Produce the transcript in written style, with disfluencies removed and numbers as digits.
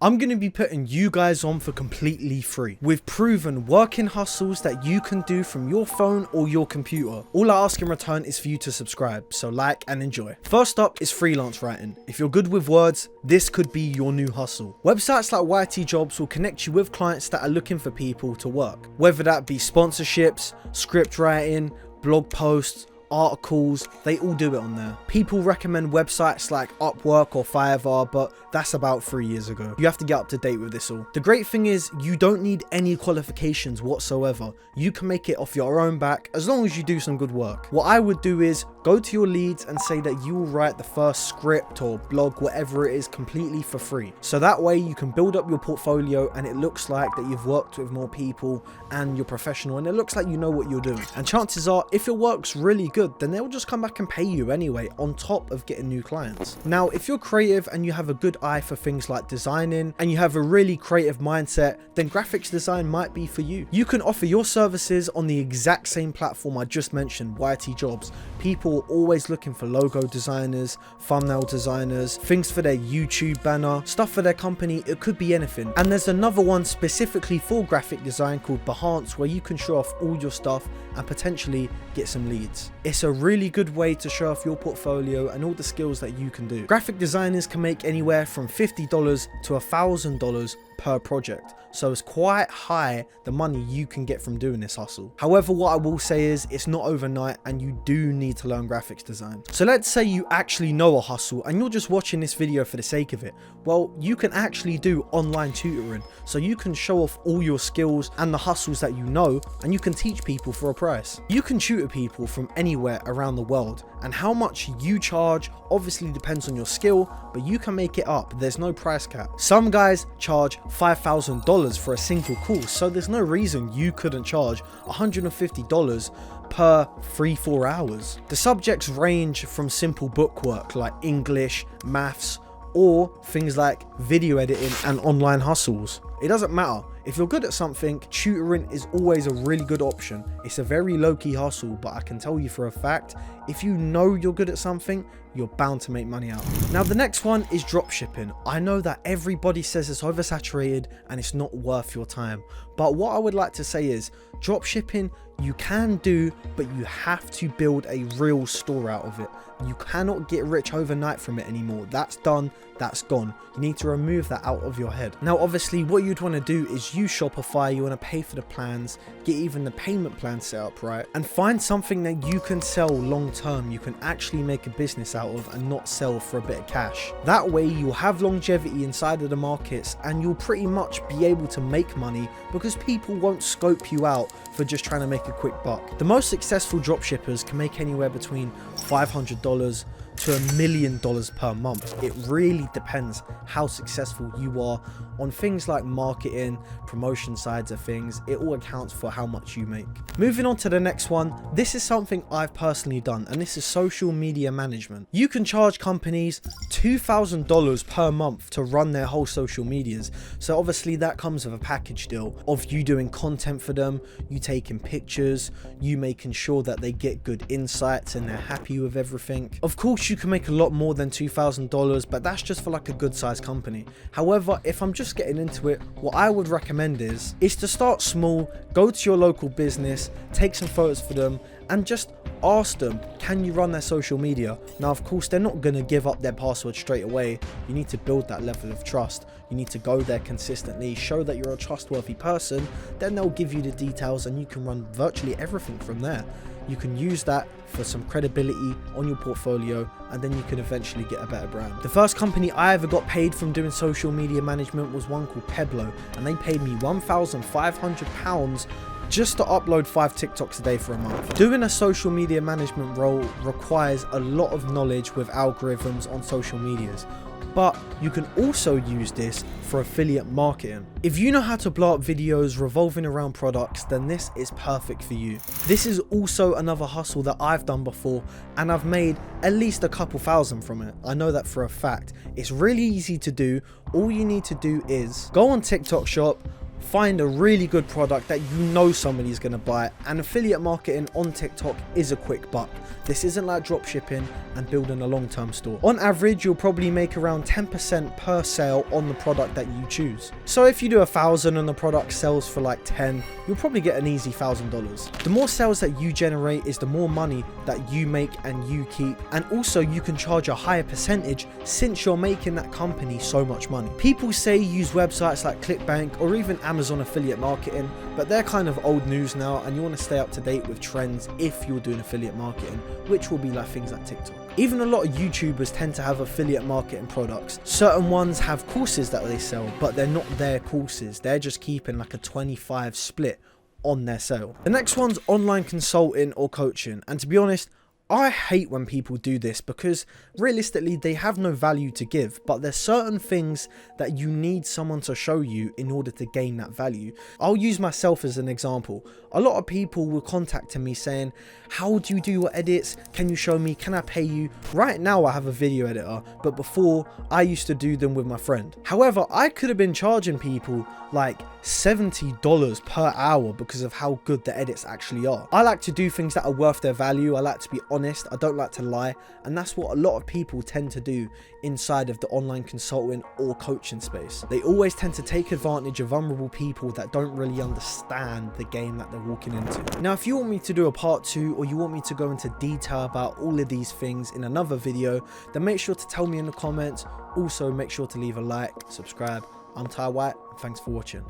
I'm going to be putting you guys on for completely free with proven working hustles that you can do from your phone or your computer. All I ask in return is for you to subscribe, so like and enjoy. First up is freelance writing. If you're good with words, this could be your new hustle. Websites like YT Jobs will connect you with clients that are looking for people to work, whether that be sponsorships, script writing, blog posts, articles, they all do it on there. People recommend websites like Upwork or Fiverr, but that's about 3 years ago. You have to get up to date with this all. The great thing is you don't need any qualifications whatsoever. You can make it off your own back as long as you do some good work. What I would do is go to your leads and say that you will write the first script or blog, whatever it is, completely for free. So that way you can build up your portfolio and it looks like that you've worked with more people and you're professional and it looks like you know what you're doing. And chances are, if your work's really good, then they'll just come back and pay you anyway on top of getting new clients. Now, if you're creative and you have a good eye for things like designing and you have a really creative mindset, then graphics design might be for you. You can offer your services on the exact same platform I just mentioned, YT Jobs. People are always looking for logo designers, thumbnail designers, things for their YouTube banner, stuff for their company. It could be anything. And there's another one specifically for graphic design called Behance, where you can show off all your stuff and potentially get some leads. It's a really good way to show off your portfolio and all the skills that you can do. Graphic designers can make anywhere from $50 to $1,000 per project, so it's quite high the money you can get from doing this hustle. However, what I will say is it's not overnight and you do need to learn graphics design. So let's say you actually know a hustle and you're just watching this video for the sake of it. Well, you can actually do online tutoring, so you can show off all your skills and the hustles that you know, and you can teach people for a price. You can tutor people from anywhere around the world, and how much you charge obviously depends on your skill, but you can make it up. There's no price cap. Some guys charge $5,000 for a single course, so there's no reason you couldn't charge $150 per 3-4 hours. The subjects range from simple bookwork like English, maths, or things like video editing and online hustles. It doesn't matter. If you're good at something, tutoring is always a really good option. It's a very low-key hustle, but I can tell you for a fact, if you know you're good at something, you're bound to make money out. Now, the next one is dropshipping. I know that everybody says it's oversaturated and it's not worth your time, but what I would like to say is dropshipping you can do, but you have to build a real store out of it. You cannot get rich overnight from it anymore. That's done, that's gone. You need to remove that out of your head. Now, obviously, what you'd want to do is use Shopify. You want to pay for the plans, get even the payment plan set up right, and find something that you can sell long term. You can actually make a business out of and not sell for a bit of cash. That way you'll have longevity inside of the markets and you'll pretty much be able to make money because people won't scope you out for just trying to make a quick buck. The most successful dropshippers can make anywhere between $500 to $1 million per month. It really depends how successful you are on things like marketing, promotion sides of things. It all accounts for how much you make. Moving on to the next one, this is something I've personally done, and this is social media management. You can charge companies $2,000 per month to run their whole social medias. So obviously that comes with a package deal of you doing content for them, you taking pictures, you making sure that they get good insights and they're happy with everything. Of course, you can make a lot more than $2,000, but that's just for like a good sized company. However, if I'm just getting into it, what I would recommend is to start small, go to your local business, take some photos for them, and just ask them, can you run their social media? Now, of course, they're not going to give up their password straight away. You need to build that level of trust. You need to go there consistently, show that you're a trustworthy person, then they'll give you the details and you can run virtually everything from there. You can use that for some credibility on your portfolio, and then you can eventually get a better brand. The first company I ever got paid from doing social media management was one called Peblo, and they paid me £1,500 just to upload 5 TikToks a day for a month. Doing a social media management role requires a lot of knowledge with algorithms on social medias, but you can also use this for affiliate marketing. If you know how to blow up videos revolving around products, then this is perfect for you. This is also another hustle that I've done before, and I've made at least a couple thousand from it. I know that for a fact. It's really easy to do. All you need to do is go on TikTok Shop, find a really good product that you know somebody's going to buy, and affiliate marketing on TikTok is a quick buck. This isn't like dropshipping and building a long-term store. On average, you'll probably make around 10% per sale on the product that you choose. So if you do 1,000 and the product sells for like 10, you'll probably get an easy $1,000. The more sales that you generate is the more money that you make and you keep, and also you can charge a higher percentage since you're making that company so much money. People say use websites like ClickBank or even Amazon affiliate marketing, but they're kind of old news now, and you want to stay up to date with trends if you're doing affiliate marketing, which will be like things like TikTok. Even a lot of YouTubers tend to have affiliate marketing products. Certain ones have courses that they sell, but they're not their courses. They're just keeping like a 25 split on their sale. The next one's online consulting or coaching, and to be honest, I hate when people do this because realistically they have no value to give, but there's certain things that you need someone to show you in order to gain that value. I'll use myself as an example. A lot of people were contacting me saying, how do you do your edits? Can you show me? Can I pay you? Right now I have a video editor, but before I used to do them with my friend. However, I could have been charging people like $70 per hour because of how good the edits actually are. I like to do things that are worth their value. I like to be honest. I don't like to lie, and that's what a lot of people tend to do inside of the online consulting or coaching space. They always tend to take advantage of vulnerable people that don't really understand the game that they're walking into. Now, if you want me to do a part 2 or you want me to go into detail about all of these things in another video, then make sure to tell me in the comments. Also, make sure to leave a like, subscribe. I'm Ty White, and thanks for watching.